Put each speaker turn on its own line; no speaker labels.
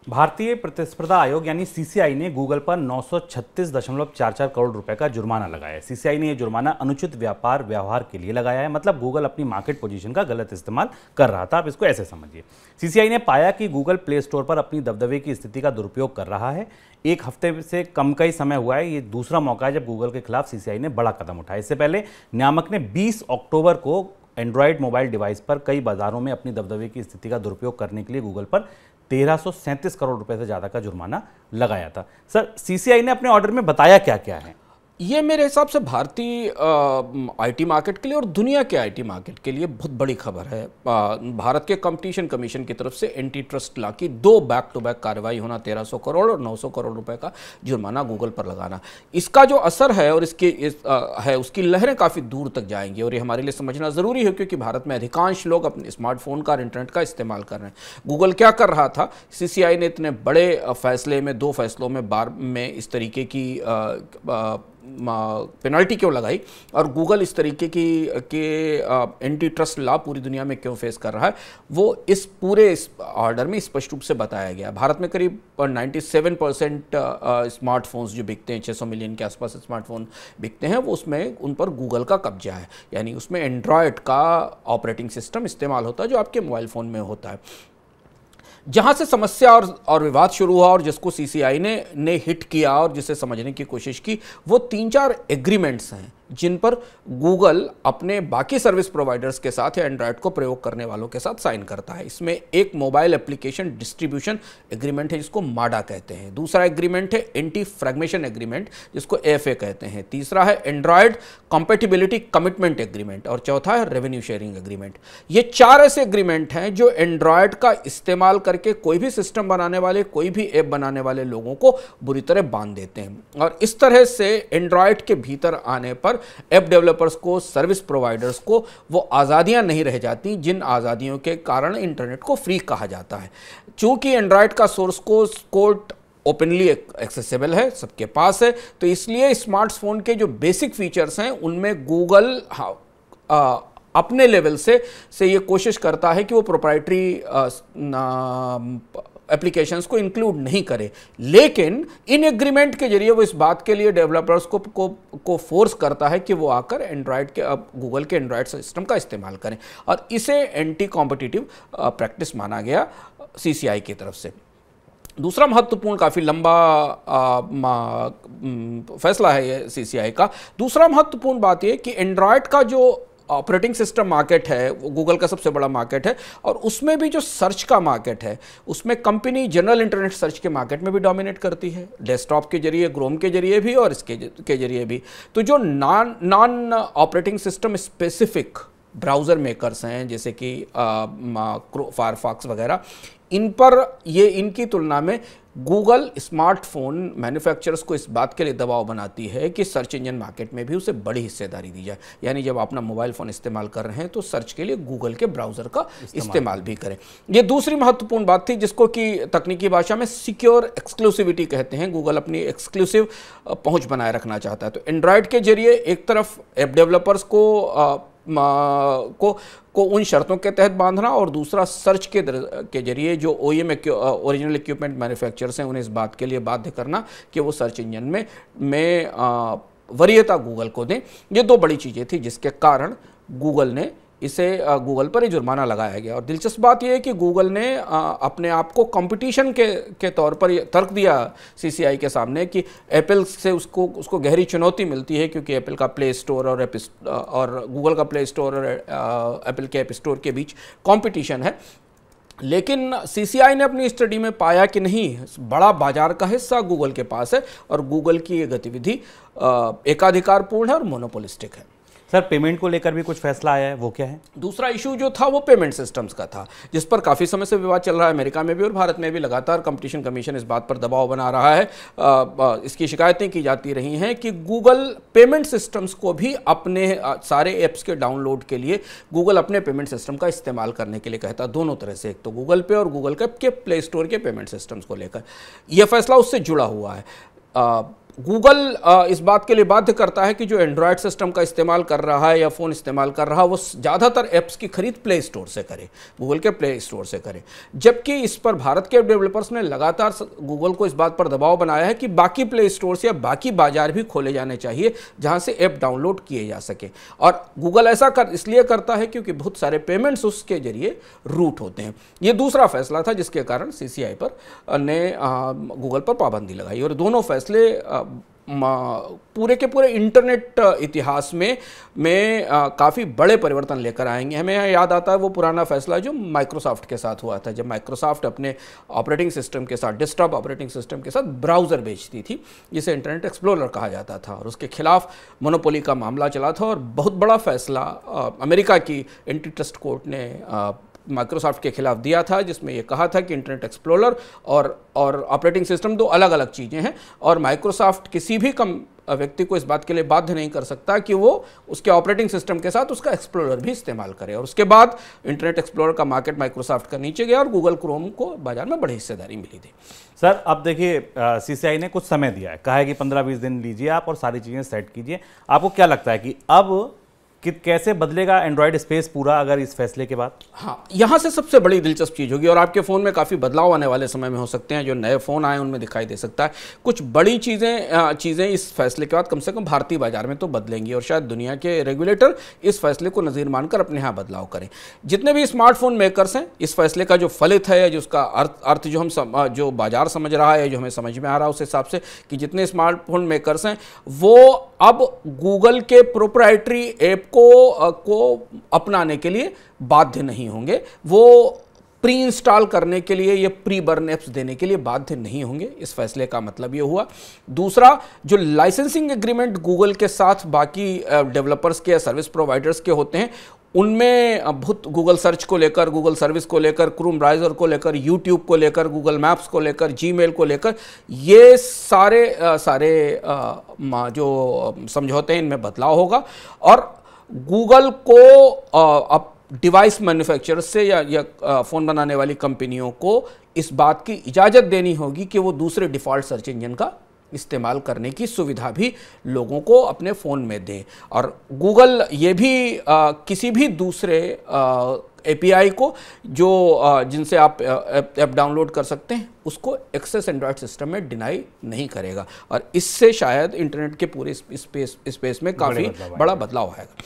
भारतीय प्रतिस्पर्धा आयोग यानी सीसीआई ने गूगल पर 936.44 करोड़ रुपए का जुर्माना लगाया है। सीसीआई ने यह जुर्माना अनुचित व्यापार व्यवहार के लिए लगाया है। मतलब गूगल अपनी मार्केट पोजीशन का गलत इस्तेमाल कर रहा था। आप इसको ऐसे समझिए। सीसीआई ने पाया कि गूगल प्ले स्टोर पर अपनी दबदबे की स्थिति का दुरुपयोग कर रहा है। एक हफ्ते से कम का ही समय हुआ है। ये दूसरा मौका है जब गूगल के खिलाफ सीसीआई ने बड़ा कदम उठाया। इससे पहले नियामक ने 20 अक्टूबर को एंड्रॉयड मोबाइल डिवाइस पर कई बाजारों में अपनी दबदबे की स्थिति का दुरुपयोग करने के लिए गूगल पर 1337 करोड़ रुपए से ज्यादा का जुर्माना लगाया था। सर, सीसीआई ने अपने ऑर्डर में बताया क्या क्या है?
ये मेरे हिसाब से भारतीय आईटी मार्केट के लिए और दुनिया के आईटी मार्केट के लिए बहुत बड़ी खबर है। भारत के कंपटीशन कमीशन की तरफ से एंटी ट्रस्ट लॉ की 2 बैक टू बैक कार्रवाई होना, 1300 करोड़ और 900 करोड़ रुपए का जुर्माना गूगल पर लगाना। इसका जो असर है और उसकी लहरें काफ़ी दूर तक जाएंगी और ये हमारे लिए समझना ज़रूरी है, क्योंकि भारत में अधिकांश लोग अपने स्मार्टफोन का और इंटरनेट का इस्तेमाल कर रहे हैं। गूगल क्या कर रहा था? सीसीआई ने इतने बड़े फैसले में, 2 फैसलों में बार में इस तरीके की पेनल्टी क्यों लगाई और गूगल इस तरीके के एंटी ट्रस्ट लॉ पूरी दुनिया में क्यों फेस कर रहा है, वो इस पूरे ऑर्डर में स्पष्ट रूप से बताया गया। भारत में करीब 97% स्मार्टफोन्स जो बिकते हैं, 600 मिलियन के आसपास स्मार्टफोन बिकते हैं, वो उसमें उन पर गूगल का कब्जा है। यानी उसमें एंड्रॉयड का ऑपरेटिंग सिस्टम इस्तेमाल होता है जो आपके मोबाइल फ़ोन में होता है। जहां से समस्या और विवाद शुरू हुआ और जिसको सीसीआई ने हिट किया और जिसे समझने की कोशिश की, वो 3-4 एग्रीमेंट्स हैं जिन पर गूगल अपने बाकी सर्विस प्रोवाइडर्स के साथ या एंड्रॉयड को प्रयोग करने वालों के साथ साइन करता है। इसमें एक मोबाइल एप्लीकेशन डिस्ट्रीब्यूशन एग्रीमेंट है जिसको माडा कहते हैं। दूसरा एग्रीमेंट है एंटी फ्रैगमेंटेशन एग्रीमेंट जिसको एएफए कहते हैं। तीसरा है एंड्रॉयड कंपैटिबिलिटी कमिटमेंट एग्रीमेंट और चौथा है रेवेन्यू शेयरिंग एग्रीमेंट। ये 4 ऐसे एग्रीमेंट हैं जो एंड्रॉयड का इस्तेमाल करके कोई भी सिस्टम बनाने वाले, कोई भी ऐप बनाने वाले लोगों को बुरी तरह बांध देते हैं और इस तरह से एंड्रॉयड के भीतर आने पर ऐप डेवलपर्स को, सर्विस प्रोवाइडर्स को वो आज़ादियां नहीं रह जाती जिन आज़ादियों के कारण इंटरनेट को फ्री कहा जाता है। चूंकि एंड्रॉयड का सोर्स कोड ओपनली एक्सेसिबल है, सबके पास है, तो इसलिए स्मार्टफोन के जो बेसिक फीचर्स हैं उनमें गूगल अपने लेवल से ये कोशिश करता है कि वो प्रोप्राइटरी एप्लीकेशंस को इंक्लूड नहीं करे। लेकिन इन एग्रीमेंट के जरिए वो इस बात के लिए डेवलपर्स को फोर्स करता है कि वो आकर एंड्रॉयड के गूगल के एंड्रॉयड सिस्टम का इस्तेमाल करें और इसे एंटी कॉम्पिटिटिव प्रैक्टिस माना गया सीसीआई की तरफ से। दूसरा महत्वपूर्ण, काफ़ी लंबा फैसला है ये सीसीआई का। दूसरा महत्वपूर्ण बात यह कि एंड्रॉयड का जो ऑपरेटिंग सिस्टम मार्केट है वो गूगल का सबसे बड़ा मार्केट है और उसमें भी जो सर्च का मार्केट है उसमें कंपनी जनरल इंटरनेट सर्च के मार्केट में भी डोमिनेट करती है, डेस्कटॉप के जरिए, क्रोम के जरिए भी और इसके के जरिए भी। तो जो non operating system specific browser makers हैं जैसे कि फायरफॉक्स वगैरह, इन पर ये इनकी तुलना में गूगल स्मार्टफोन मैन्युफैक्चरर्स को इस बात के लिए दबाव बनाती है कि सर्च इंजन मार्केट में भी उसे बड़ी हिस्सेदारी दी जाए। यानी जब आप अपना मोबाइल फ़ोन इस्तेमाल कर रहे हैं तो सर्च के लिए गूगल के ब्राउज़र का इस्तेमाल भी करें। ये दूसरी महत्वपूर्ण बात थी जिसको कि तकनीकी भाषा में सिक्योर एक्सक्लूसिविटी कहते हैं। गूगल अपनी एक्सक्लूसिव पहुँच बनाए रखना चाहता है। तो एंड्रॉयड के जरिए एक तरफ ऐप डेवलपर्स को उन शर्तों के तहत बांधना और दूसरा सर्च के जरिए जो ओईएम ओरिजिनल इक्विपमेंट मैन्युफैक्चरर्स हैं उन्हें इस बात के लिए बाध्य करना कि वो सर्च इंजन में वरीयता गूगल को दें। ये 2 बड़ी चीज़ें थी जिसके कारण गूगल पर ही जुर्माना लगाया गया। और दिलचस्प बात यह है कि गूगल ने अपने आप को कंपटीशन के तौर पर तर्क दिया सीसीआई के सामने कि एप्पल से उसको गहरी चुनौती मिलती है, क्योंकि एप्पल का प्ले स्टोर और गूगल का प्ले स्टोर और एप्पल के ऐप स्टोर के बीच कंपटीशन है। लेकिन सीसीआई ने अपनी स्टडी में पाया कि नहीं, बड़ा बाजार का हिस्सा गूगल के पास है और गूगल की ये गतिविधि एकाधिकारपूर्ण है और मोनोपोलिस्टिक है।
सर, पेमेंट को लेकर भी कुछ फैसला आया है, वो क्या है?
दूसरा इशू जो था वो पेमेंट सिस्टम्स का था, जिस पर काफ़ी समय से विवाद चल रहा है। अमेरिका में भी और भारत में भी लगातार कंपटीशन कमीशन इस बात पर दबाव बना रहा है। इसकी शिकायतें की जाती रही हैं कि गूगल पेमेंट सिस्टम्स को भी अपने सारे ऐप्स के डाउनलोड के लिए गूगल अपने पेमेंट सिस्टम का इस्तेमाल करने के लिए कहता है, दोनों तरह से। एक तो गूगल पे और गूगल के प्ले स्टोर के पेमेंट सिस्टम्स को लेकर यह फैसला उससे जुड़ा हुआ है। गूगल इस बात के लिए बाध्य करता है कि जो एंड्रॉयड सिस्टम का इस्तेमाल कर रहा है या फ़ोन इस्तेमाल कर रहा है वो ज़्यादातर ऐप्स की खरीद प्ले स्टोर से करे, गूगल के प्ले स्टोर से करे। जबकि इस पर भारत के डेवलपर्स ने लगातार गूगल को इस बात पर दबाव बनाया है कि बाकी प्ले स्टोर्स या बाकी बाजार भी खोले जाने चाहिए जहां से ऐप डाउनलोड किए जा सके। और गूगल ऐसा इसलिए करता है क्योंकि बहुत सारे पेमेंट्स उसके जरिए रूट होते हैं। ये दूसरा फैसला था जिसके कारण CCI पर ने गूगल पर पाबंदी लगाई। और दोनों फैसले पूरे के पूरे इंटरनेट इतिहास में काफ़ी बड़े परिवर्तन लेकर आएंगे। हमें याद आता है वो पुराना फैसला जो माइक्रोसॉफ्ट के साथ हुआ था, जब माइक्रोसॉफ्ट अपने ऑपरेटिंग सिस्टम के साथ, डेस्कटॉप ऑपरेटिंग सिस्टम के साथ ब्राउज़र बेचती थी जिसे इंटरनेट एक्सप्लोरर कहा जाता था, और उसके खिलाफ मोनोपोली का मामला चला था। और बहुत बड़ा फैसला अमेरिका की एंटी ट्रस्ट कोर्ट ने माइक्रोसॉफ्ट के खिलाफ दिया था, जिसमें यह कहा था कि इंटरनेट एक्सप्लोरर और ऑपरेटिंग सिस्टम दो अलग अलग चीज़ें हैं, और माइक्रोसॉफ्ट किसी भी व्यक्ति को इस बात के लिए बाध्य नहीं कर सकता कि वो उसके ऑपरेटिंग सिस्टम के साथ उसका एक्सप्लोरर भी इस्तेमाल करे। और उसके बाद इंटरनेट एक्सप्लोरर का मार्केट माइक्रोसॉफ्ट का नीचे गया और गूगल क्रोम को बाजार में बड़ी हिस्सेदारी मिली थी।
सर अब देखिए CCI ने कुछ समय दिया है, कहा है कि 15-20 दिन लीजिए आप और सारी चीज़ें सेट कीजिए। आपको क्या लगता है कि अब कैसे बदलेगा एंड्रॉयड स्पेस पूरा अगर इस फैसले के बाद?
हाँ, यहाँ से सबसे बड़ी दिलचस्प चीज़ होगी, और आपके फ़ोन में काफ़ी बदलाव आने वाले समय में हो सकते हैं, जो नए फ़ोन आए उनमें दिखाई दे सकता है। कुछ बड़ी चीज़ें इस फैसले के बाद कम से कम भारतीय बाजार में तो बदलेंगी, और शायद दुनिया के रेगुलेटर इस फैसले को नज़ीर मानकर अपने यहाँ बदलाव करें। जितने भी स्मार्टफोन मेकर्स हैं, इस फैसले का जो फलित है या जिसका अर्थ जो बाजार समझ रहा है, जो हमें समझ में आ रहा है, उस हिसाब से कि जितने स्मार्टफोन मेकर्स हैं वो अब गूगल के प्रोप्राइटरी ऐप को अपनाने के लिए बाध्य नहीं होंगे, वो प्री इंस्टॉल करने के लिए या प्री बर्न एप्स देने के लिए बाध्य नहीं होंगे। इस फैसले का मतलब ये हुआ। दूसरा, जो लाइसेंसिंग एग्रीमेंट गूगल के साथ बाकी डेवलपर्स के या सर्विस प्रोवाइडर्स के होते हैं, उनमें बहुत गूगल सर्च को लेकर, गूगल सर्विस को लेकर, क्रोम ब्राउज़र को लेकर, यूट्यूब को लेकर, गूगल मैप्स को लेकर, जीमेल को लेकर, ये सारे जो समझौते हैं इनमें बदलाव होगा। और गूगल को अब डिवाइस मैन्युफैक्चरर्स से या फ़ोन बनाने वाली कंपनियों को इस बात की इजाज़त देनी होगी कि वो दूसरे डिफ़ॉल्ट सर्च इंजन का इस्तेमाल करने की सुविधा भी लोगों को अपने फ़ोन में दे। और गूगल ये भी किसी भी दूसरे API को जिनसे आप ऐप डाउनलोड कर सकते हैं उसको एक्सेस एंड्रॉयड सिस्टम में डिनाई नहीं करेगा, और इससे शायद इंटरनेट के पूरे स्पेस में काफ़ी बड़ा बदलाव आएगा।